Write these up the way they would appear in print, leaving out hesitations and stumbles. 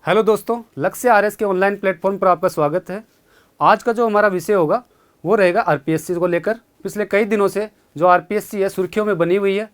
Hello दोस्तों, लक्ष्य RS के ऑनलाइन प्लेटफॉर्म पर आपका स्वागत है। आज का जो हमारा विषय होगा वो रहेगा आरपीएससी को लेकर। पिछले कई दिनों से जो आरपीएससी है सुर्खियों में बनी हुई है।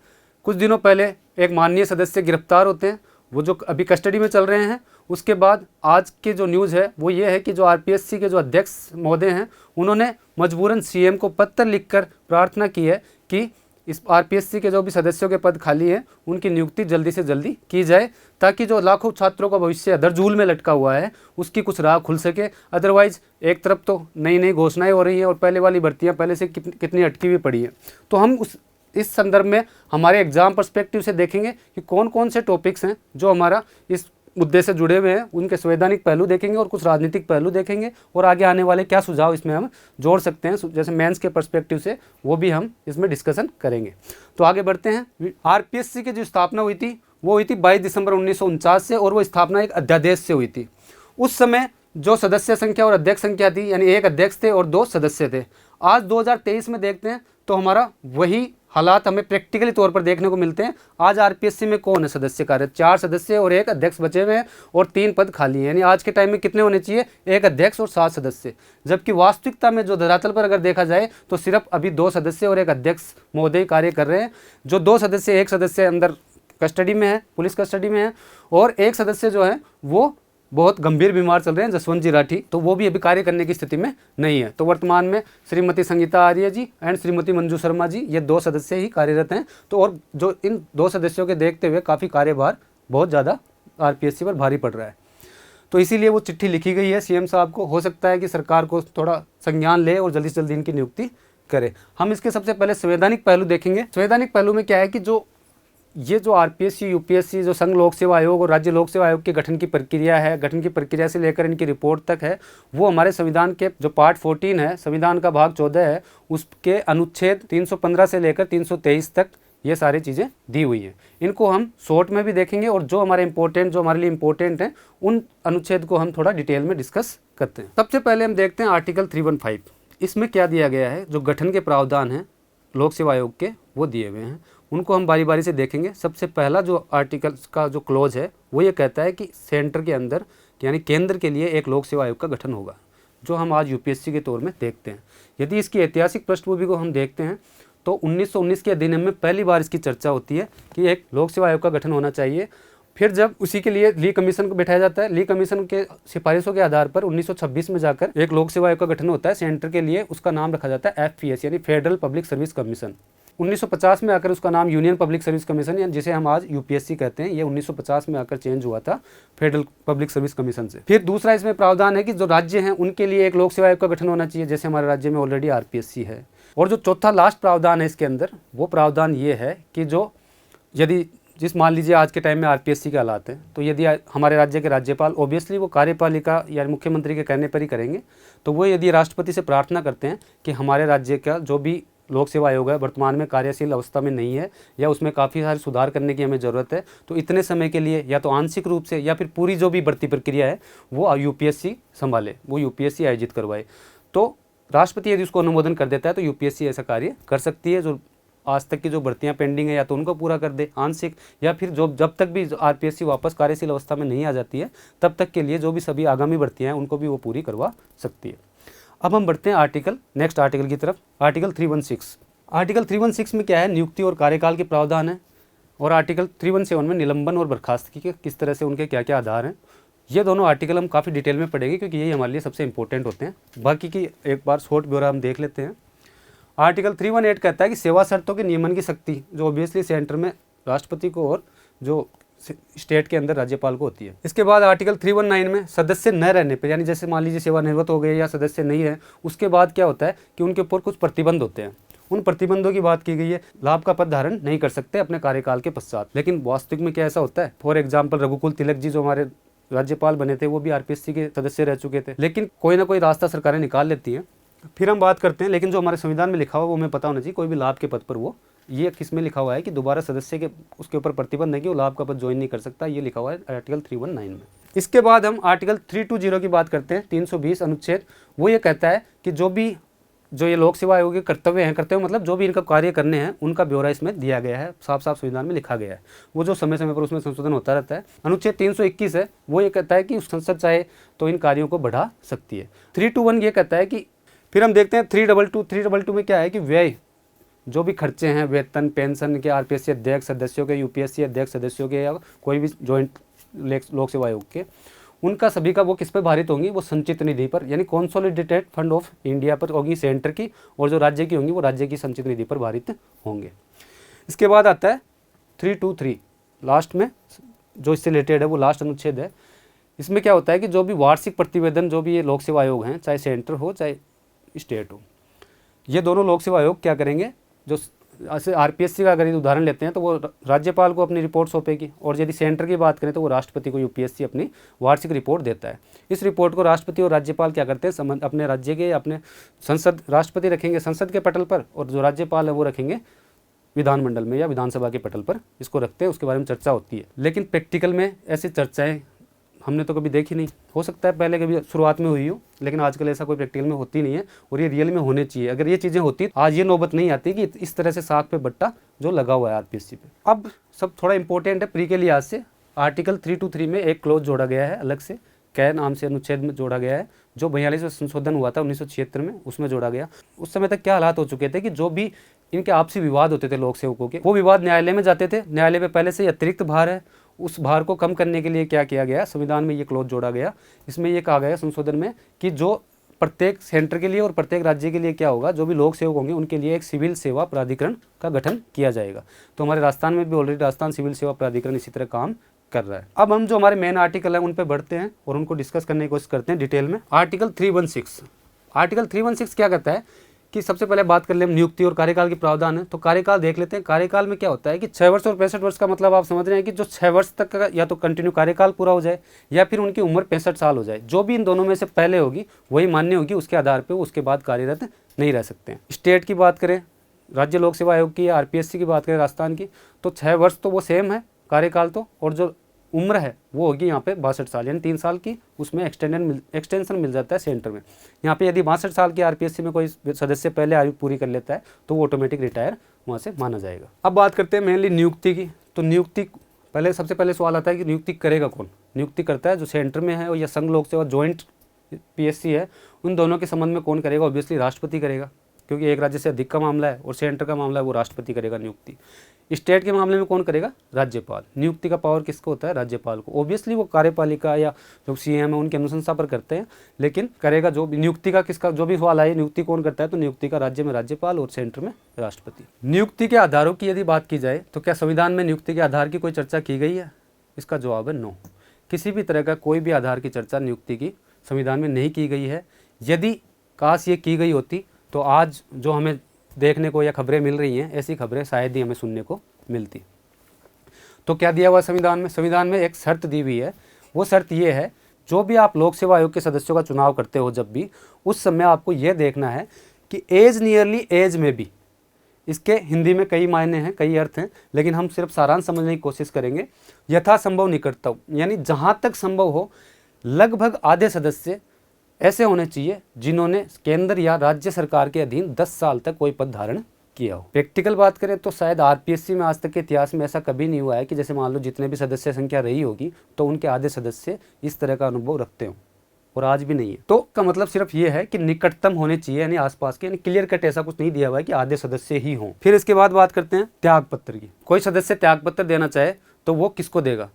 कुछ दिनों पहले एक माननीय सदस्य गिरफ्तार होते हैं, वो जो अभी कस्टडी में चल रहे हैं। उसके बाद आज की जो न्यूज़ है वो ये है कि जो आरपीएससी के जो अध्यक्ष महोदय हैं उन्होंने मजबूरन सीएम को पत्र लिखकर प्रार्थना की है कि इस आरपीएससी के जो भी सदस्यों के पद खाली हैं उनकी नियुक्ति जल्दी से जल्दी की जाए, ताकि जो लाखों छात्रों का भविष्य अधर-झूल में लटका हुआ है उसकी कुछ राह खुल सके। अदरवाइज़ एक तरफ तो नई नई घोषणाएं हो रही हैं और पहले वाली भर्तियां पहले से कितनी अटकी हुई पड़ी हैं। तो हम इस संदर्भ में हमारे एग्ज़ाम पर्सपेक्टिव से देखेंगे कि कौन कौन से टॉपिक्स हैं जो हमारा इस मुद्दे से जुड़े हुए हैं, उनके संवैधानिक पहलू देखेंगे और कुछ राजनीतिक पहलू देखेंगे और आगे आने वाले क्या सुझाव इसमें हम जोड़ सकते हैं, जैसे मेंस के पर्सपेक्टिव से वो भी हम इसमें डिस्कशन करेंगे। तो आगे बढ़ते हैं। आरपीएससी की जो स्थापना हुई थी वो हुई थी 22 दिसंबर 1949 से, और वो स्थापना एक अध्यादेश से हुई थी। उस समय जो सदस्य संख्या और अध्यक्ष संख्या थी, यानी एक अध्यक्ष थे और 2 सदस्य थे। आज 2023 में देखते हैं तो हमारा वही हालात हमें प्रैक्टिकली तौर पर देखने को मिलते हैं। आज आरपीएससी में कौन है सदस्य कार्य? 4 सदस्य और एक अध्यक्ष बचे हुए हैं और 3 पद खाली हैं। यानी आज के टाइम में कितने होने चाहिए? एक अध्यक्ष और 7 सदस्य। जबकि वास्तविकता में जो धरातल पर अगर देखा जाए तो सिर्फ अभी 2 सदस्य और एक अध्यक्ष महोदय कार्य कर रहे हैं। जो 2 सदस्य, एक सदस्य अंदर कस्टडी में है, पुलिस कस्टडी में है, और एक सदस्य जो है वो बहुत गंभीर बीमार चल रहे हैं, जसवंत जी राठी, तो वो भी अभी कार्य करने की स्थिति में नहीं है। तो वर्तमान में श्रीमती संगीता आर्य जी एंड श्रीमती मंजू शर्मा जी, ये 2 सदस्य ही कार्यरत हैं। तो और जो इन 2 सदस्यों के देखते हुए काफ़ी कार्यभार बहुत ज़्यादा आरपीएससी पर भारी पड़ रहा है। तो इसीलिए वो चिट्ठी लिखी गई है सीएम साहब को। हो सकता है कि सरकार को थोड़ा संज्ञान ले और जल्दी से जल्दी इनकी नियुक्ति करे। हम इसके सबसे पहले संवैधानिक पहलू देखेंगे। संवैधानिक पहलू में क्या है कि ये जो आरपीएससी, यूपीएससी, जो संघ लोक सेवा आयोग और राज्य लोक सेवा आयोग के गठन की प्रक्रिया है, गठन की प्रक्रिया से लेकर इनकी रिपोर्ट तक है, वो हमारे संविधान के जो पार्ट 14 है, संविधान का भाग 14 है, उसके अनुच्छेद 315 से लेकर 323 तक ये सारी चीज़ें दी हुई हैं। इनको हम शॉर्ट में भी देखेंगे और जो हमारे लिए इंपॉर्टेंट हैं उन अनुच्छेद को हम थोड़ा डिटेल में डिस्कस करते हैं। सबसे पहले हम देखते हैं आर्टिकल 315। इसमें क्या दिया गया है? जो गठन के प्रावधान हैं लोक सेवा आयोग के वो दिए हुए हैं, उनको हम बारी बारी से देखेंगे। सबसे पहला जो आर्टिकल का जो क्लॉज है वो ये कहता है कि सेंटर के अंदर, यानी केंद्र के लिए एक लोक सेवा आयोग का गठन होगा, जो हम आज यूपीएससी के तौर में देखते हैं। यदि इसकी ऐतिहासिक पृष्ठभूमि को हम देखते हैं तो 1919 के अधिनियम में पहली बार इसकी चर्चा होती है कि एक लोक सेवा आयोग का गठन होना चाहिए। फिर जब उसी के लिए ली कमीशन को बैठाया जाता है, ली कमीशन के सिफारिशों के आधार पर 1926 में जाकर एक लोक सेवा आयोग का गठन होता है सेंटर के लिए। उसका नाम रखा जाता है एफपीएस, यानी फेडरल पब्लिक सर्विस कमीशन। 1950 में आकर उसका नाम यूनियन पब्लिक सर्विस कमीशन, या जिसे हम आज यूपीएससी कहते हैं, ये 1950 में आकर चेंज हुआ था फेडरल पब्लिक सर्विस कमीशन से। फिर दूसरा इसमें प्रावधान है कि जो राज्य हैं उनके लिए एक लोक सेवा आयोग का गठन होना चाहिए, जैसे हमारे राज्य में ऑलरेडी आरपीएससी है। और जो चौथा लास्ट प्रावधान है इसके अंदर, वो प्रावधान ये है कि मान लीजिए आज के टाइम में आरपीएससी के हालात हैं, तो यदि हमारे राज्य के राज्यपाल, ऑब्वियसली वो कार्यपालिका या मुख्यमंत्री के कहने पर ही करेंगे, तो वो यदि राष्ट्रपति से प्रार्थना करते हैं कि हमारे राज्य का जो भी लोक सेवा आयोग है वर्तमान में कार्यशील अवस्था में नहीं है या उसमें काफ़ी सारे सुधार करने की हमें ज़रूरत है, तो इतने समय के लिए या तो आंशिक रूप से या फिर पूरी जो भी भर्ती प्रक्रिया है वो यूपीएससी संभाले, वो यूपीएससी आयोजित करवाए। तो राष्ट्रपति यदि उसको अनुमोदन कर देता है तो यूपीएससी ऐसा कार्य कर सकती है। जो आज तक की जो भर्तियां पेंडिंग है या तो उनको पूरा कर दे आंशिक, या फिर जब तक भी आरपीएससी वापस कार्यशील अवस्था में नहीं आ जाती है तब तक के लिए जो भी सभी आगामी भर्तियां हैं उनको भी वो पूरी करवा सकती है। अब हम बढ़ते हैं नेक्स्ट आर्टिकल की तरफ। आर्टिकल 316। आर्टिकल 316 में क्या है? नियुक्ति और कार्यकाल के प्रावधान है। और आर्टिकल 317 में निलंबन और बर्खास्तगी के किस तरह से उनके क्या क्या आधार हैं। ये दोनों आर्टिकल हम काफ़ी डिटेल में पढ़ेंगे क्योंकि यही हमारे लिए सबसे इंपॉर्टेंट होते हैं। बाकी की एक बार शॉर्ट ब्यौरा हम देख लेते हैं। आर्टिकल 318 कहता है कि सेवा शर्तों के नियमन की शक्ति जो ऑब्वियसली सेंटर में राष्ट्रपति को और जो स्टेट के अंदर राज्यपाल को होती है। इसके बाद आर्टिकल 319 में सदस्य न रहने पर, यानी जैसे मान लीजिए सेवानिवृत्त हो गए या सदस्य नहीं है, उसके बाद क्या होता है कि उनके ऊपर कुछ प्रतिबंध होते हैं। उन प्रतिबंधों की बात की गई है। लाभ का पद धारण नहीं कर सकते अपने कार्यकाल के पश्चात। लेकिन वास्तविक में क्या ऐसा होता है? फॉर एग्जाम्पल रघुकुल तिलक जी जो हमारे राज्यपाल बने थे वो भी आरपीएससी के सदस्य रह चुके थे, लेकिन कोई ना कोई रास्ता सरकारें निकाल लेती हैं। फिर हम बात करते हैं, लेकिन जो हमारे संविधान में लिखा हुआ वो हमें पता होना चाहिए। कोई भी लाभ के पद पर वो ये किस में लिखा हुआ है कि दोबारा सदस्य के उसके ऊपर प्रतिबंध है कि वो लाभ का पद ज्वाइन नहीं कर सकता, ये लिखा हुआ है आर्टिकल 319 में। इसके बाद हम आर्टिकल 320 की बात करते हैं। 320 अनुच्छेद वो ये कहता है कि जो भी जो ये लोक सेवा आयोग के कर्तव्य हैं, कर्तव्य मतलब जो भी इनका कार्य करने हैं उनका ब्यौरा इसमें दिया गया है, साफ साफ संविधान में लिखा गया है। वो जो समय समय पर उसमें संशोधन होता रहता है। अनुच्छेद 321 है, वो ये कहता है कि संसद चाहे तो इन कार्यों को बढ़ा सकती है। 321 ये कहता है कि, फिर हम देखते हैं 322 में क्या है कि व्यय, जो भी खर्चे हैं, वेतन, पेंशन के, आरपीएससी अध्यक्ष सदस्यों के, यूपीएससी अध्यक्ष सदस्यों के, या कोई भी जॉइंट लोक सेवा आयोग के, उनका सभी का वो किस पर भारित होंगी, वो संचित निधि पर, यानी कॉन्सोलिडेटेड फंड ऑफ इंडिया पर होगी सेंटर की, और जो राज्य की होंगी वो राज्य की संचित निधि पर भारित होंगे। इसके बाद आता है 323 लास्ट में, जो इससे रिलेटेड है, वो लास्ट अनुच्छेद है। इसमें क्या होता है कि जो भी वार्षिक प्रतिवेदन, जो भी ये लोक सेवा आयोग हैं, चाहे सेंटर हो चाहे स्टेट हो, ये दोनों लोक सेवा आयोग क्या करेंगे, जो ऐसे आरपीएससी का अगर उदाहरण लेते हैं तो वो राज्यपाल को अपनी रिपोर्ट सौंपेगी, और यदि सेंटर की बात करें तो वो राष्ट्रपति को यूपीएससी अपनी वार्षिक रिपोर्ट देता है। इस रिपोर्ट को राष्ट्रपति और राज्यपाल क्या करते हैं, अपने राज्य के, अपने संसद, राष्ट्रपति रखेंगे संसद के पटल पर, और जो राज्यपाल है वो रखेंगे विधानमंडल में या विधानसभा के पटल पर, इसको रखते हैं, उसके बारे में चर्चा होती है। लेकिन प्रैक्टिकल में ऐसी चर्चाएँ हमने तो कभी देखी नहीं, हो सकता है पहले कभी शुरुआत में हुई हो, लेकिन आजकल ऐसा कोई प्रैक्टिकल में होती नहीं है, और ये रियल में होने चाहिए। अगर ये चीज़ें होती आज ये नौबत नहीं आती कि इस तरह से साख पे बट्टा जो लगा हुआ है आरपीएससी पे। अब सब थोड़ा इंपॉर्टेंट है प्री के लिहाज से। आर्टिकल 323 में एक क्लोज जोड़ा गया है अलग से, कै नाम से अनुच्छेद में जोड़ा गया है, जो 42 में संशोधन हुआ था 1976 में, उसमें जोड़ा गया। उस समय तक क्या हालात हो चुके थे कि जो भी इनके आपसी विवाद होते थे लोक सेवकों के, वो विवाद न्यायालय में जाते थे। न्यायालय पे पहले से अतिरिक्त भार है, उस भार को कम करने के लिए क्या किया गया, संविधान में ये क्लोज जोड़ा गया। इसमें ये कहा गया संशोधन में कि जो प्रत्येक सेंटर के लिए और प्रत्येक राज्य के लिए क्या होगा, जो भी लोक सेवक होंगे उनके लिए एक सिविल सेवा प्राधिकरण का गठन किया जाएगा। तो हमारे राजस्थान में भी ऑलरेडी राजस्थान सिविल सेवा प्राधिकरण इसी तरह काम कर रहा है। अब हम जो हमारे मेन आर्टिकल है उन पे बढ़ते हैं और उनको डिस्कस करने की कोशिश करते हैं डिटेल में। आर्टिकल 316 क्या कहता है कि सबसे पहले बात कर ले नियुक्ति और कार्यकाल की प्रावधान है। तो कार्यकाल देख लेते हैं। कार्यकाल में क्या होता है कि 6 वर्ष और 65 वर्ष का मतलब आप समझ रहे हैं कि जो 6 वर्ष तक का या तो कंटिन्यू कार्यकाल पूरा हो जाए या फिर उनकी उम्र 65 साल हो जाए। जो भी इन दोनों में से पहले होगी वही मान्य होगी, उसके आधार पर वो उसके बाद कार्यरत नहीं रह सकते हैं। स्टेट की बात करें, राज्य लोक सेवा आयोग की या आरपीएससी की बात करें राजस्थान की, तो 6 वर्ष तो वो सेम है कार्यकाल तो, और जो उम्र है वो होगी यहाँ पे 62 साल, यानी 3 साल की उसमें एक्सटेंशन मिल जाता है सेंटर में। यहाँ पे यदि 62 साल की आरपीएससी में कोई सदस्य पहले आयु पूरी कर लेता है तो वो ऑटोमेटिक रिटायर वहाँ से माना जाएगा। अब बात करते हैं मेनली नियुक्ति की। तो नियुक्ति पहले सबसे पहले सवाल आता है कि नियुक्ति करेगा कौन। नियुक्ति करता है जो सेंटर में है या संघ लोक सेवा जॉइंट पीएससी है, उन दोनों के संबंध में कौन करेगा, ऑब्वियसली राष्ट्रपति करेगा, क्योंकि एक राज्य से अधिक का मामला है और सेंटर का मामला है, वो राष्ट्रपति करेगा नियुक्ति। स्टेट के मामले में कौन करेगा, राज्यपाल। नियुक्ति का पावर किसको होता है, राज्यपाल को। ऑब्वियसली वो कार्यपालिका या जो सीएम है उनकी अनुशंसा पर करते हैं, लेकिन करेगा जो भी नियुक्ति का किसका, जो भी सवाल आए नियुक्ति कौन करता है, तो नियुक्ति का राज्य में राज्यपाल और सेंटर में राष्ट्रपति। नियुक्ति के आधारों की यदि बात की जाए तो क्या संविधान में नियुक्ति के आधार की कोई चर्चा की गई है? इसका जवाब है नो। किसी भी तरह का कोई भी आधार की चर्चा नियुक्ति की संविधान में नहीं की गई है। यदि काश ये की गई होती तो आज जो हमें देखने को या खबरें मिल रही हैं, ऐसी खबरें शायद ही हमें सुनने को मिलती। तो क्या दिया हुआ संविधान में? संविधान में एक शर्त दी हुई है। वो शर्त ये है, जो भी आप लोक सेवा आयोग के सदस्यों का चुनाव करते हो जब भी, उस समय आपको ये देखना है कि एज नियरली एज में भी, इसके हिंदी में कई मायने हैं, कई अर्थ हैं, लेकिन हम सिर्फ सारांश समझने की कोशिश करेंगे। यथासंभव निकटतम, यानी जहाँ तक संभव हो लगभग आधे सदस्य ऐसे होने चाहिए जिन्होंने केंद्र या राज्य सरकार के अधीन 10 साल तक कोई पद धारण किया हो। प्रैक्टिकल बात करें तो शायद आरपीएससी में आज तक के इतिहास में ऐसा कभी नहीं हुआ है कि जैसे मान लो जितने भी सदस्य संख्या रही होगी तो उनके आधे सदस्य इस तरह का अनुभव रखते हो, और आज भी नहीं है। तो का मतलब सिर्फ ये है कि निकटतम होने चाहिए, यानी आसपास के, यानी क्लियर कट ऐसा कुछ नहीं दिया हुआ है कि आधे सदस्य ही हों। फिर इसके बाद बात करते हैं त्याग पत्र की। कोई सदस्य त्याग पत्र देना चाहे तो वो किसको देगा?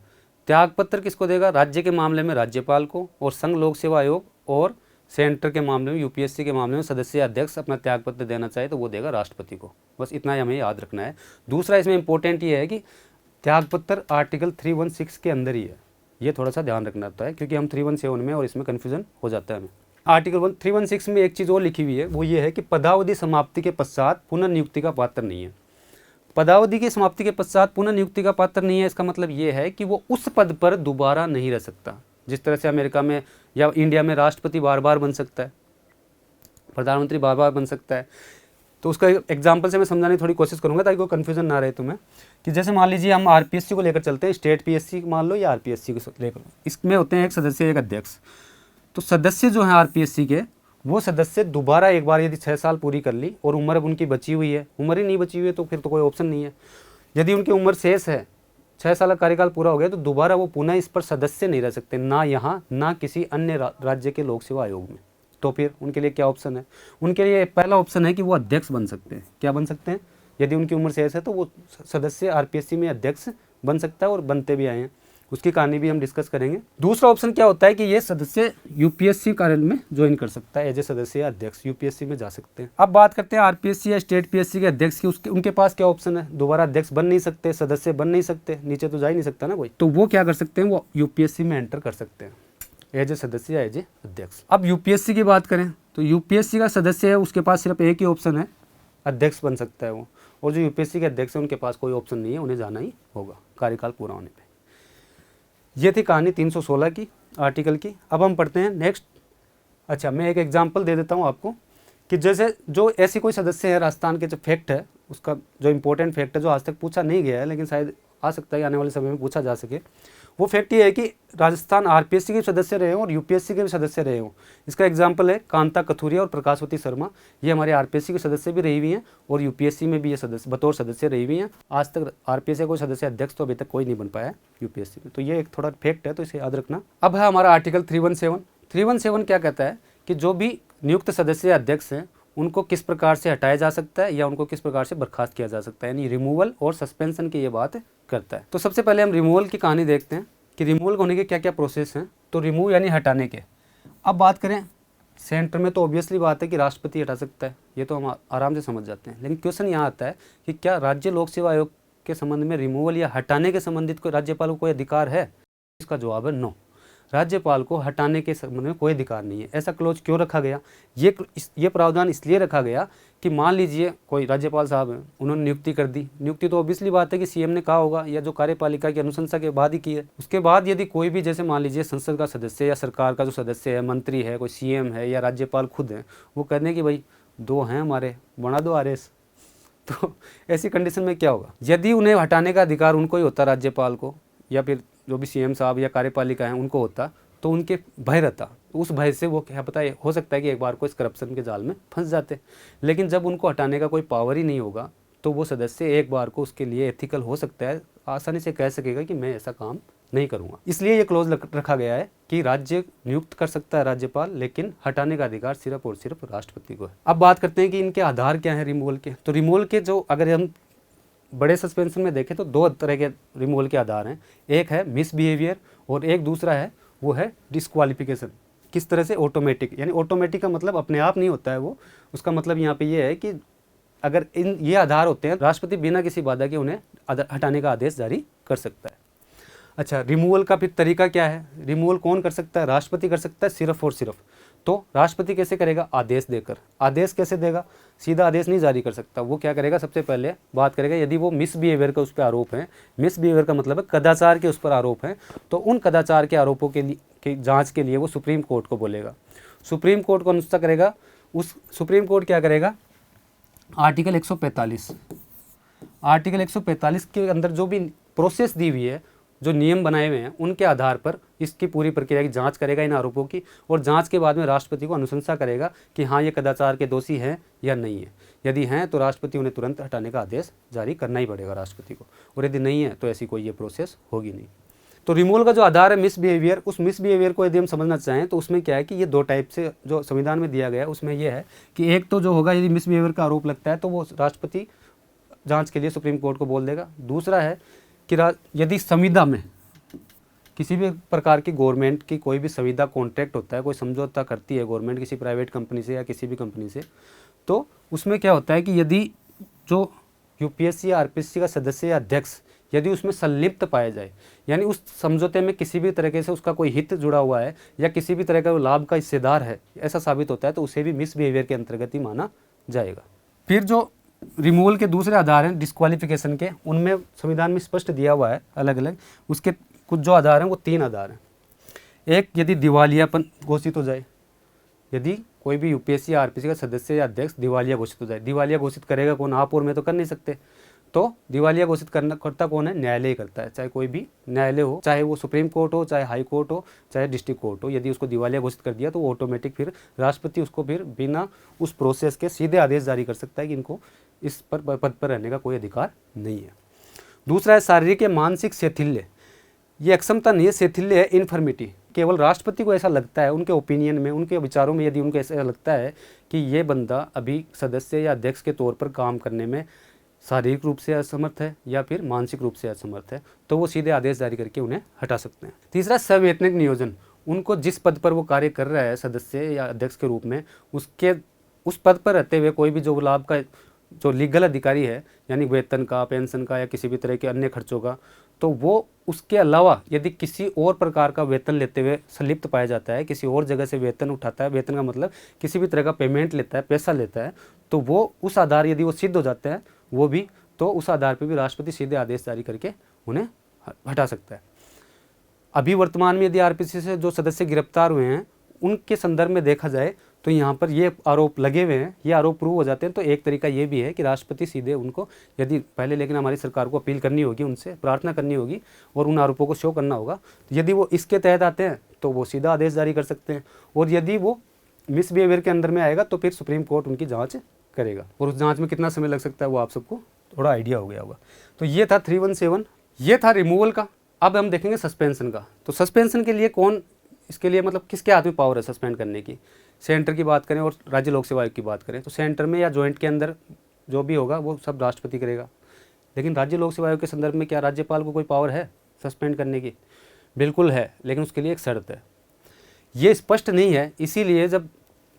त्याग पत्र किसको देगा? राज्य के मामले में राज्यपाल को, और संघ लोक सेवा आयोग और सेंटर के मामले में यूपीएससी के मामले में सदस्य अध्यक्ष अपना त्याग पत्र देना चाहे तो वो देगा राष्ट्रपति को। बस इतना ही हमें याद रखना है। दूसरा इसमें इंपॉर्टेंट ये है कि त्याग पत्र आर्टिकल 316 के अंदर ही है, ये थोड़ा सा ध्यान रखना होता है क्योंकि हम 317 में और इसमें कन्फ्यूजन हो जाता है हमें। आर्टिकल 316 में एक चीज़ और लिखी हुई है, वो ये है कि पदावधि समाप्ति के पश्चात पुनर्नियुक्ति का पात्र नहीं है। पदावधि की समाप्ति के पश्चात पुनर्नियुक्ति का पात्र नहीं है, इसका मतलब ये है कि वो उस पद पर दोबारा नहीं रह सकता। जिस तरह से अमेरिका में या इंडिया में राष्ट्रपति बार बार बन सकता है, प्रधानमंत्री बार बार बन सकता है। तो उसका एग्जांपल से मैं समझाने की थोड़ी कोशिश करूंगा ताकि कोई कन्फ्यूजन ना रहे तुम्हें। कि जैसे मान लीजिए हम आरपीएससी को लेकर चलते हैं, स्टेट पीएससी मान लो या आरपीएससी को लेकर, इसमें होते हैं एक सदस्य एक अध्यक्ष। तो सदस्य जो हैं आरपीएससी के वो सदस्य दोबारा एक बार यदि 6 साल पूरी कर ली और उम्र अब उनकी बची हुई है, उम्र ही नहीं बची हुई है तो फिर तो कोई ऑप्शन नहीं है। यदि उनकी उम्र शेष है, 6 साल का कार्यकाल पूरा हो गया, तो दोबारा वो पुनः इस पर सदस्य नहीं रह सकते, ना यहाँ ना किसी अन्य राज्य के लोक सेवा आयोग में। तो फिर उनके लिए क्या ऑप्शन है? उनके लिए पहला ऑप्शन है कि वो अध्यक्ष बन सकते हैं। क्या बन सकते हैं? यदि उनकी उम्र शेष है तो वो सदस्य आरपीएससी में अध्यक्ष बन सकता है और बनते भी आए हैं। उसकी कहानी भी हम डिस्कस करेंगे। दूसरा ऑप्शन क्या होता है कि ये सदस्य यूपीएससी कार्यालय में ज्वाइन कर सकता है एज ए सदस्य या अध्यक्ष, यूपीएससी में जा सकते हैं। अब बात करते हैं आरपीएससी या स्टेट पीएससी के अध्यक्ष की। उनके पास क्या ऑप्शन है? दोबारा अध्यक्ष बन नहीं सकते, सदस्य बन नहीं सकते, नीचे तो जा ही नहीं सकता ना कोई। तो वो क्या कर सकते हैं? वो यूपीएससी में एंटर कर सकते हैं एज ए सदस्य या एज ए अध्यक्ष। अब यूपीएससी की बात करें तो यूपीएससी का सदस्य है, उसके पास सिर्फ एक ही ऑप्शन है, अध्यक्ष बन सकता है वो। और जो यूपीएससी के अध्यक्ष हैं उनके पास कोई ऑप्शन नहीं है, उन्हें जाना ही होगा कार्यकाल पूरा होने पे। ये थी कहानी 316 की आर्टिकल की। अब हम पढ़ते हैं नेक्स्ट। अच्छा, मैं एक एग्जांपल दे देता हूँ आपको कि जैसे जो ऐसी कोई सदस्य है राजस्थान के, जो फैक्ट है उसका जो इम्पोर्टेंट फैक्ट है जो आज तक पूछा नहीं गया है लेकिन शायद आ सकता है आने वाले समय में पूछा जा सके, वो फैक्ट ये है कि राजस्थान आरपीएससी के सदस्य रहे हों और यूपीएससी के भी सदस्य रहे हों। इसका एग्जांपल है कांता कथुरिया और प्रकाशवती शर्मा। ये हमारे आरपीएससी के सदस्य भी रही हुई हैं और यूपीएससी में भी ये सदस्य बतौर सदस्य रही हुई हैं। आज तक आरपीएससी का कोई सदस्य अध्यक्ष तो अभी तक कोई नहीं बन पाया है यूपीएससी में। तो ये एक थोड़ा फैक्ट है, तो इसे याद रखना। अब है हमारा आर्टिकल 317 क्या कहता है कि जो भी नियुक्त सदस्य अध्यक्ष हैं उनको किस प्रकार से हटाया जा सकता है या उनको किस प्रकार से बर्खास्त किया जा सकता है, यानी रिमूवल और सस्पेंशन की ये बात करता है। तो सबसे पहले हम रिमूवल की कहानी देखते हैं कि रिमूवल होने के क्या क्या प्रोसेस हैं। तो रिमूव यानी हटाने के। अब बात करें सेंटर में तो ऑब्वियसली बात है कि राष्ट्रपति हटा सकता है, ये तो हम आराम से समझ जाते हैं। लेकिन क्वेश्चन यहाँ आता है कि क्या राज्य लोक सेवा आयोग के संबंध में रिमूवल या हटाने के संबंधित कोई राज्यपाल को कोई अधिकार है? इसका जवाब है नो। राज्यपाल को हटाने के संबंध में कोई अधिकार नहीं है। ऐसा क्लोज क्यों रखा गया? ये प्रावधान इसलिए रखा गया कि मान लीजिए कोई राज्यपाल साहब हैं, उन्होंने नियुक्ति कर दी। नियुक्ति तो ऑब्वियसली बात है कि सीएम ने कहा होगा या जो कार्यपालिका की अनुशंसा के बाद ही की है। उसके बाद यदि कोई भी, जैसे मान लीजिए संसद का सदस्य या सरकार का जो सदस्य है, मंत्री है, कोई सीएम है या राज्यपाल खुद है, वो कहने कि भाई 2 हैं हमारे, बना दो आरएस। तो ऐसी कंडीशन में क्या होगा? यदि उन्हें हटाने का अधिकार उनको ही होता, राज्यपाल को या फिर जो भी सीएम साहब या कार्यपालिका है उनको होता, तो उनके भय रहता। उस भय से वो क्या पता है, हो सकता है कि एक बार को इस करप्शन के जाल में फंस जाते। लेकिन जब उनको हटाने का कोई पावर ही नहीं होगा तो वो सदस्य एक बार को उसके लिए एथिकल हो सकता है, आसानी से कह सकेगा कि मैं ऐसा काम नहीं करूँगा। इसलिए ये क्लोज रखा गया है कि राज्य नियुक्त कर सकता है राज्यपाल, लेकिन हटाने का अधिकार सिर्फ और सिर्फ राष्ट्रपति को है। अब बात करते हैं कि इनके आधार क्या है रिमूवल के। तो रिमूवल के जो, अगर हम बड़े सस्पेंशन में देखें तो 2 तरह के रिमूवल के आधार हैं। एक है मिसबिहेवियर और एक दूसरा है वो है डिस्क्वालिफिकेशन। किस तरह से? ऑटोमेटिक, यानी ऑटोमेटिक का मतलब अपने आप नहीं होता है वो। उसका मतलब यहाँ पे ये है कि अगर ये आधार होते हैं, राष्ट्रपति बिना किसी बाधा के उन्हें हटाने का आदेश जारी कर सकता है। अच्छा, रिमूवल का फिर तरीका क्या है? रिमूवल कौन कर सकता है? राष्ट्रपति कर सकता है सिर्फ और सिर्फ। तो राष्ट्रपति कैसे करेगा? आदेश देकर। आदेश कैसे देगा? सीधा आदेश नहीं जारी कर सकता। वो क्या करेगा? सबसे पहले बात करेगा, यदि वो मिसबिहेवियर का उस पर आरोप है, मिसबिहेवियर का मतलब है कदाचार के उस पर आरोप है, तो उन कदाचार के आरोपों के लिए की जांच के लिए वो सुप्रीम कोर्ट को बोलेगा। सुप्रीम कोर्ट को अनुसार करेगा। उस सुप्रीम कोर्ट क्या करेगा? आर्टिकल 145 के अंदर जो भी प्रोसेस दी हुई है, जो नियम बनाए हुए हैं, उनके आधार पर इसकी पूरी प्रक्रिया की जांच करेगा इन आरोपों की, और जांच के बाद में राष्ट्रपति को अनुशंसा करेगा कि हाँ ये कदाचार के दोषी हैं या नहीं है। यदि हैं तो राष्ट्रपति उन्हें तुरंत हटाने का आदेश जारी करना ही पड़ेगा राष्ट्रपति को, और यदि नहीं है तो ऐसी कोई ये प्रोसेस होगी नहीं। तो रिमूवल का जो आधार है मिसबिहेवियर, उस मिसबिहेवियर को यदि हम समझना चाहें तो उसमें क्या है कि ये 2 टाइप से जो संविधान में दिया गया है उसमें यह है कि एक तो जो होगा, यदि मिसबिहेवियर का आरोप लगता है तो वो राष्ट्रपति जाँच के लिए सुप्रीम कोर्ट को बोल देगा। दूसरा है कि यदि संविदा में किसी भी प्रकार की गवर्नमेंट की कोई भी संविदा कॉन्ट्रैक्ट होता है, कोई समझौता करती है गवर्नमेंट किसी प्राइवेट कंपनी से या किसी भी कंपनी से, तो उसमें क्या होता है कि यदि जो यूपीएससी या आरपीएससी का सदस्य या अध्यक्ष यदि उसमें संलिप्त पाया जाए, यानी उस समझौते में किसी भी तरीके से उसका कोई हित जुड़ा हुआ है या किसी भी तरह का लाभ का हिस्सेदार है, ऐसा साबित होता है, तो उसे भी मिसबिहेवियर के अंतर्गत ही माना जाएगा। फिर जो रिमूवल के दूसरे आधार हैं डिस्क्वालिफिकेशन के, उनमें संविधान में स्पष्ट दिया हुआ है अलग अलग। उसके कुछ जो आधार हैं वो 3 आधार हैं। एक, यदि दिवालियापन घोषित हो जाए, यदि कोई भी यूपीएससी या आरपीएससी का सदस्य या अध्यक्ष दिवालिया घोषित हो जाए। दिवालिया घोषित करेगा कौन? आप और मैं तो कर नहीं सकते। तो दिवालिया घोषित करता कौन है? न्यायालय करता है, चाहे कोई भी न्यायालय हो, चाहे वो सुप्रीम कोर्ट हो, चाहे हाई कोर्ट हो, चाहे डिस्ट्रिक्ट कोर्ट हो। यदि उसको दिवालिया घोषित कर दिया तो वो ऑटोमेटिक फिर राष्ट्रपति उसको फिर बिना उस प्रोसेस के सीधे आदेश जारी कर सकता है कि इनको इस पर पद पर रहने का कोई अधिकार नहीं है। दूसरा है शारीरिक या मानसिक शैथिल्य। ये अक्षमता नहीं है, शैथिल्य है, इन्फर्मिटी। केवल राष्ट्रपति को ऐसा लगता है, उनके ओपिनियन में, उनके विचारों में यदि उनको ऐसा लगता है कि ये बंदा अभी सदस्य या अध्यक्ष के तौर पर काम करने में शारीरिक रूप से असमर्थ है या फिर मानसिक रूप से असमर्थ है, तो वो सीधे आदेश जारी करके उन्हें हटा सकते हैं। तीसरा, संवैतनिक नियोजन। उनको जिस पद पर वो कार्य कर रहा है सदस्य या अध्यक्ष के रूप में, उसके उस पद पर रहते हुए कोई भी जो लाभ का जो लीगल अधिकारी है, यानी वेतन का, पेंशन का या किसी भी तरह के अन्य खर्चों का, तो वो उसके अलावा यदि किसी और प्रकार का वेतन लेते हुए संलिप्त पाया जाता है, किसी और जगह से वेतन उठाता है, वेतन का मतलब किसी भी तरह का पेमेंट लेता है, पैसा लेता है, तो वो उस आधार यदि वो सिद्ध हो जाते हैं वो भी, तो उस आधार पर भी राष्ट्रपति सीधे आदेश जारी करके उन्हें हटा सकता है। अभी वर्तमान में यदि आरपीसी से जो सदस्य गिरफ्तार हुए हैं उनके संदर्भ में देखा जाए तो यहाँ पर ये आरोप लगे हुए हैं, ये आरोप प्रूव हो जाते हैं, तो एक तरीका ये भी है कि राष्ट्रपति सीधे उनको, यदि पहले लेकिन हमारी सरकार को अपील करनी होगी, उनसे प्रार्थना करनी होगी और उन आरोपों को शो करना होगा। तो यदि वो इसके तहत आते हैं तो वो सीधा आदेश जारी कर सकते हैं, और यदि वो मिसबिहेवियर के अंदर में आएगा तो फिर सुप्रीम कोर्ट उनकी जाँच करेगा, और उस जाँच में कितना समय लग सकता है वो आप सबको थोड़ा आइडिया हो गया होगा। तो ये था 317, ये था रिमूवल का। अब हम देखेंगे सस्पेंशन का। तो सस्पेंशन के लिए कौन, इसके लिए मतलब किसके हाथ में पावर है सस्पेंड करने की? सेंटर की बात करें और राज्य लोक सेवा आयोग की बात करें तो सेंटर में या जॉइंट के अंदर जो भी होगा वो सब राष्ट्रपति करेगा। लेकिन राज्य लोक सेवा आयोग के संदर्भ में क्या राज्यपाल को कोई पावर है सस्पेंड करने की? बिल्कुल है, लेकिन उसके लिए एक शर्त है। ये स्पष्ट नहीं है, इसीलिए जब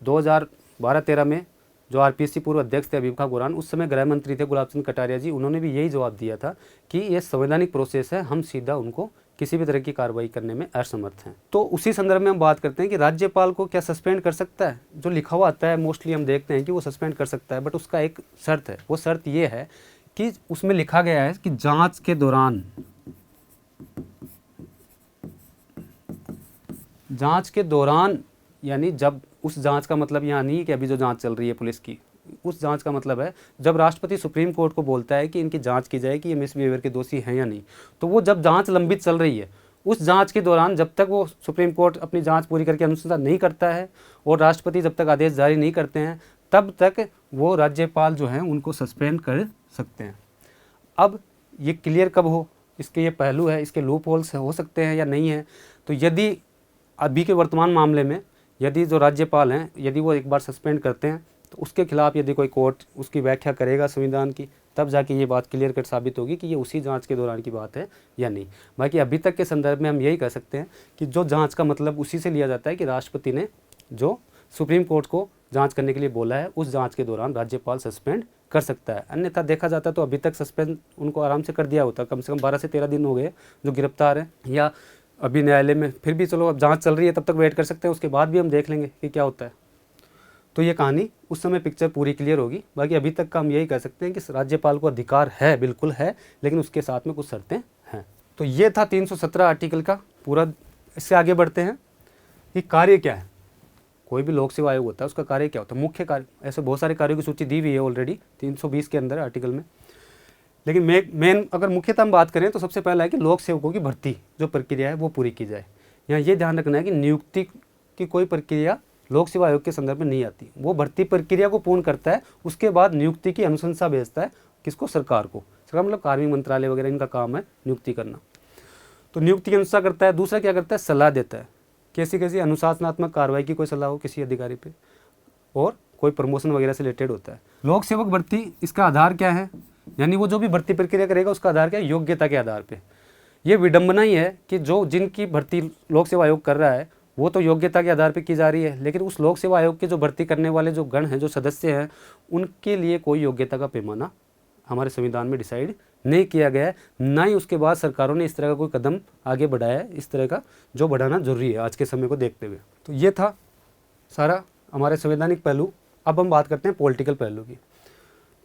2012-13 में जो आरपीएससी पूर्व अध्यक्ष थे अभिबा गोरान, उस समय गृह मंत्री थे गुलाब चंद कटारिया जी, उन्होंने भी यही जवाब दिया था कि ये संवैधानिक प्रोसेस है, हम सीधा उनको किसी भी तरह की कार्रवाई करने में असमर्थ हैं। तो उसी संदर्भ में हम बात करते हैं कि राज्यपाल को क्या सस्पेंड कर सकता है? जो लिखा हुआ आता है मोस्टली हम देखते हैं कि वो सस्पेंड कर सकता है, बट उसका एक शर्त है। वो शर्त ये है कि उसमें लिखा गया है कि जांच के दौरान, यानी जब, उस जांच का मतलब यहाँ नहीं कि अभी जो जांच चल रही है पुलिस की, उस जांच का मतलब है जब राष्ट्रपति सुप्रीम कोर्ट को बोलता है कि इनकी जांच की जाए कि ये मिसबिहेवियर के दोषी हैं या नहीं, तो वो जब जांच लंबित चल रही है उस जांच के दौरान जब तक वो सुप्रीम कोर्ट अपनी जांच पूरी करके अनुसंधान नहीं करता है और राष्ट्रपति जब तक आदेश जारी नहीं करते हैं, तब तक वो राज्यपाल जो हैं उनको सस्पेंड कर सकते हैं। अब ये क्लियर कब हो, इसके ये पहलू है, इसके लूप होल्स हो सकते हैं या नहीं है। तो यदि अभी के वर्तमान मामले में यदि जो राज्यपाल हैं यदि वो एक बार सस्पेंड करते हैं तो उसके खिलाफ यदि कोई कोर्ट उसकी व्याख्या करेगा संविधान की, तब जाके ये बात क्लियर कट साबित होगी कि ये उसी जांच के दौरान की बात है या नहीं। बाकी अभी तक के संदर्भ में हम यही कह सकते हैं कि जो जांच का मतलब उसी से लिया जाता है कि राष्ट्रपति ने जो सुप्रीम कोर्ट को जांच करने के लिए बोला है उस जांच के दौरान राज्यपाल सस्पेंड कर सकता है। अन्यथा देखा जाता तो अभी तक सस्पेंड उनको आराम से कर दिया होता। कम से कम 12 से 13 दिन हो गए जो गिरफ्तार हैं, या अभी न्यायालय में, फिर भी चलो अब जांच चल रही है तब तक वेट कर सकते हैं, उसके बाद भी हम देख लेंगे कि क्या होता है। तो ये कहानी उस समय पिक्चर पूरी क्लियर होगी। बाकी अभी तक का हम यही कह सकते हैं कि राज्यपाल को अधिकार है, बिल्कुल है, लेकिन उसके साथ में कुछ शर्तें हैं। तो ये था 317 आर्टिकल का पूरा। इससे आगे बढ़ते हैं कि कार्य क्या है। कोई भी लोक सेवा आयोग होता है उसका कार्य क्या होता है, मुख्य कार्य। ऐसे बहुत सारे कार्यों की सूची दी हुई है ऑलरेडी 320 के अंदर आर्टिकल में, लेकिन मेन अगर मुख्यतः हम बात करें तो सबसे पहला है कि लोक सेवकों की भर्ती जो प्रक्रिया है वो पूरी की जाए। यहाँ ये ध्यान रखना है कि नियुक्ति की कोई प्रक्रिया लोक सेवा आयोग के संदर्भ में नहीं आती। वो भर्ती प्रक्रिया को पूर्ण करता है, उसके बाद नियुक्ति की अनुशंसा भेजता है किसको? सरकार को। सरकार मतलब कार्मिक मंत्रालय वगैरह, इनका काम है नियुक्ति करना। तो नियुक्ति की अनुशंसा करता है। दूसरा क्या करता है? सलाह देता है। कैसी कैसी अनुशासनात्मक कार्रवाई की कोई सलाह हो किसी अधिकारी पे, और कोई प्रमोशन वगैरह से रिलेटेड होता है। लोक सेवक भर्ती, इसका आधार क्या है? यानी वो जो भी भर्ती प्रक्रिया करेगा उसका आधार क्या है? योग्यता के आधार पे। ये विडंबना ही है कि जो जिनकी भर्ती लोक सेवा आयोग कर रहा है वो तो योग्यता के आधार पे की जा रही है, लेकिन उस लोक सेवा आयोग के जो भर्ती करने वाले जो गण हैं, जो सदस्य हैं, उनके लिए कोई योग्यता का पैमाना हमारे संविधान में डिसाइड नहीं किया गया है। ना ही उसके बाद सरकारों ने इस तरह का कोई कदम आगे बढ़ाया है, इस तरह का जो बढ़ाना जरूरी है आज के समय को देखते हुए। तो ये था सारा हमारे संवैधानिक पहलू। अब हम बात करते हैं पॉलिटिकल पहलू की।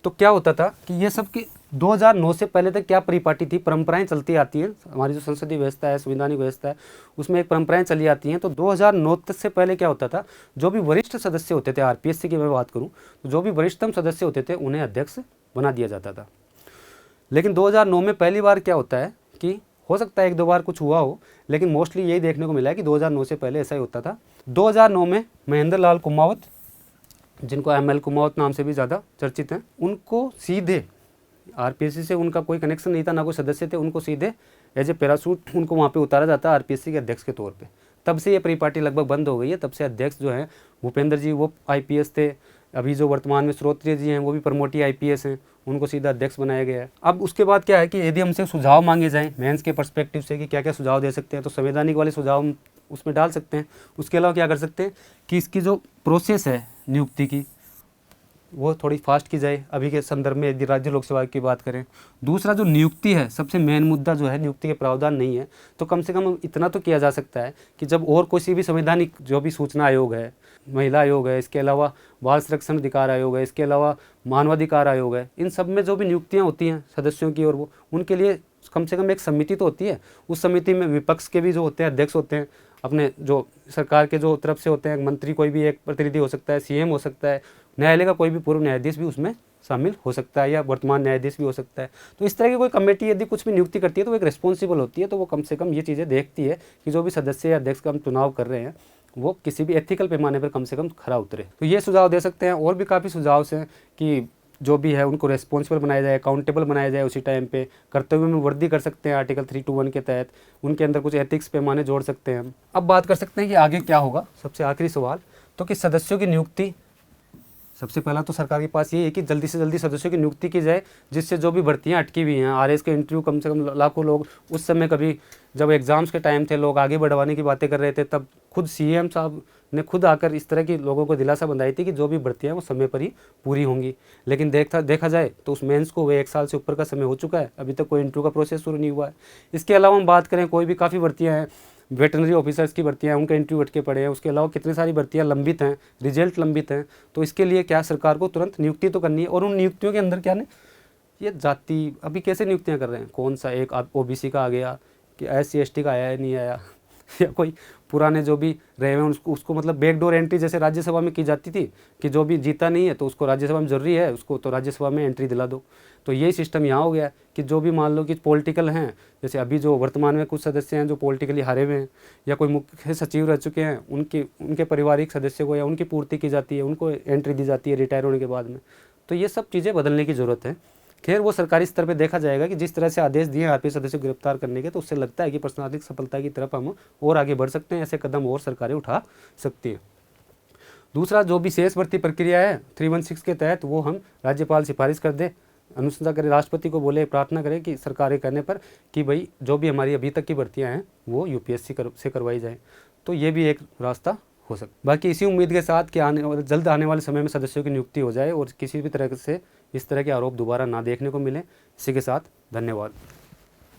तो क्या होता था कि ये सब की 2009 से पहले तक क्या परिपाटी थी, परंपराएं चलती आती हैं। हमारी जो संसदीय व्यवस्था है, संवैधानिक व्यवस्था है, उसमें एक परंपराएं चली आती हैं। तो 2009 तक से पहले क्या होता था, जो भी वरिष्ठ सदस्य होते थे, आरपीएससी की मैं बात करूं तो जो भी वरिष्ठतम सदस्य होते थे उन्हें अध्यक्ष बना दिया जाता था। लेकिन 2009 में पहली बार क्या होता है कि हो सकता है 1-2 बार कुछ हुआ हो, लेकिन मोस्टली यही देखने को मिला है कि 2009 से पहले ऐसा ही होता था। 2009 में महेंद्र लाल कुमावत, जिनको ML कुमावत नाम से भी ज़्यादा चर्चित हैं, उनको सीधे आरपीएससी से उनका कोई कनेक्शन नहीं था, ना कोई सदस्य थे, उनको सीधे एज ए पैरासूट उनको वहाँ पे उतारा जाता है आरपीएससी के अध्यक्ष के तौर पे। तब से ये प्री पार्टी लगभग बंद हो गई है। तब से अध्यक्ष जो हैं भूपेंद्र जी, वो आईपीएस थे। अभी जो वर्तमान में श्रोत्रिय जी हैं वो भी प्रमोटी आईपीएस हैं, उनको सीधा अध्यक्ष बनाया गया है। अब उसके बाद क्या है कि यदि हमसे सुझाव मांगे जाएँ मेंस के पर्सपेक्टिव से कि क्या क्या सुझाव दे सकते हैं, तो संवैधानिक वाले सुझाव हम उसमें डाल सकते हैं। उसके अलावा क्या कर सकते हैं कि इसकी जो प्रोसेस है नियुक्ति की वो थोड़ी फास्ट की जाए अभी के संदर्भ में, यदि राज्य लोक सेवा की बात करें। दूसरा जो नियुक्ति है, सबसे मेन मुद्दा जो है नियुक्ति के प्रावधान नहीं है, तो कम से कम इतना तो किया जा सकता है कि जब और किसी भी संवैधानिक जो भी सूचना आयोग है, महिला आयोग है, इसके अलावा बाल संरक्षण अधिकार आयोग है, इसके अलावा मानवाधिकार आयोग है, इन सब में जो भी नियुक्तियाँ होती हैं सदस्यों की, और वो उनके लिए कम से कम एक समिति तो होती है। उस समिति में विपक्ष के भी जो होते हैं अध्यक्ष होते हैं, अपने जो सरकार के जो तरफ से होते हैं, मंत्री कोई भी एक प्रतिनिधि हो सकता है, सीएम हो सकता है, न्यायालय का कोई भी पूर्व न्यायाधीश भी उसमें शामिल हो सकता है, या वर्तमान न्यायाधीश भी हो सकता है। तो इस तरह की कोई कमेटी यदि कुछ भी नियुक्ति करती है तो वो एक रिस्पॉन्सिबल होती है, तो वो कम से कम ये चीज़ें देखती है कि जो भी सदस्य या अध्यक्ष का हम चुनाव कर रहे हैं वो किसी भी एथिकल पैमाने पर कम से कम खरा उतरे। तो ये सुझाव दे सकते हैं। और भी काफ़ी सुझाव हैं कि जो भी है उनको रेस्पॉन्सिबल बनाया जाए, अकाउंटेबल बनाया जाए, उसी टाइम पे कर्तव्य में वृद्धि कर सकते हैं आर्टिकल 321 के तहत, उनके अंदर कुछ एथिक्स पैमाने जोड़ सकते हैं हम। अब बात कर सकते हैं कि आगे क्या होगा। सबसे आखिरी सवाल तो कि सदस्यों की नियुक्ति, सबसे पहला तो सरकार के पास ये है कि जल्दी से जल्दी सदस्यों की नियुक्ति की जाए, जिससे जो भी भर्तियां अटकी हुई हैं, आरएस के इंटरव्यू कम से कम लाखों लोग उस समय, कभी जब एग्ज़ाम्स के टाइम थे लोग आगे बढ़वाने की बातें कर रहे थे, तब खुद सीएम साहब ने खुद आकर इस तरह की लोगों को दिलासा बंधाई थी कि जो भी भर्तियां वो समय पर ही पूरी होंगी। लेकिन देखा जाए तो उस मेंस को वे 1 साल से ऊपर का समय हो चुका है, अभी तक कोई इंटरव्यू का प्रोसेस शुरू नहीं हुआ है। इसके अलावा हम बात करें, कोई भी काफ़ी भर्तियाँ हैं, वेटनरी ऑफिसर्स की भर्तियां हैं, उनके इंटरव्यू अटके पड़े हैं। उसके अलावा कितनी सारी भर्तियां लंबित हैं, रिजल्ट लंबित हैं। तो इसके लिए क्या सरकार को तुरंत नियुक्ति तो करनी है। और उन नियुक्तियों के अंदर क्या ने ये जाति अभी कैसे नियुक्तियां कर रहे हैं, कौन सा एक ओबीसी का आ गया कि SC ST का आया या नहीं आया या कोई पुराने जो भी रहे हैं उसको मतलब बैकडोर एंट्री जैसे राज्यसभा में की जाती थी कि जो भी जीता नहीं है तो उसको राज्यसभा में ज़रूरी है, उसको तो राज्यसभा में एंट्री दिला दो। तो यही सिस्टम यहाँ हो गया कि जो भी मान लो कि पॉलिटिकल हैं, जैसे अभी जो वर्तमान में कुछ सदस्य हैं जो पॉलिटिकली हारे हुए हैं या कोई मुख्य सचिव रह चुके हैं, उनके पारिवारिक सदस्य को या उनकी पूर्ति की जाती है, उनको एंट्री दी जाती है रिटायर होने के बाद में। तो ये सब चीज़ें बदलने की ज़रूरत है। खैर वो सरकारी स्तर पे देखा जाएगा कि जिस तरह से आदेश दिए आरपीएस सदस्य को गिरफ्तार करने के, तो उससे लगता है कि प्रशासनिक सफलता की तरफ हम और आगे बढ़ सकते हैं, ऐसे कदम और सरकारें उठा सकती है। दूसरा जो भी शेष भर्ती प्रक्रिया है 316 के तहत, वो हम राज्यपाल सिफारिश कर दे, अनुशंसा करें, राष्ट्रपति को बोले, प्रार्थना करें कि सरकारें करने पर कि भाई जो भी हमारी अभी तक की भर्तियाँ हैं वो यूपीएससी से करवाई जाए। तो ये भी एक रास्ता हो सकता। बाकी इसी उम्मीद के साथ कि जल्द आने वाले समय में सदस्यों की नियुक्ति हो जाए और किसी भी तरह से इस तरह के आरोप दोबारा ना देखने को मिले। इसी के साथ धन्यवाद।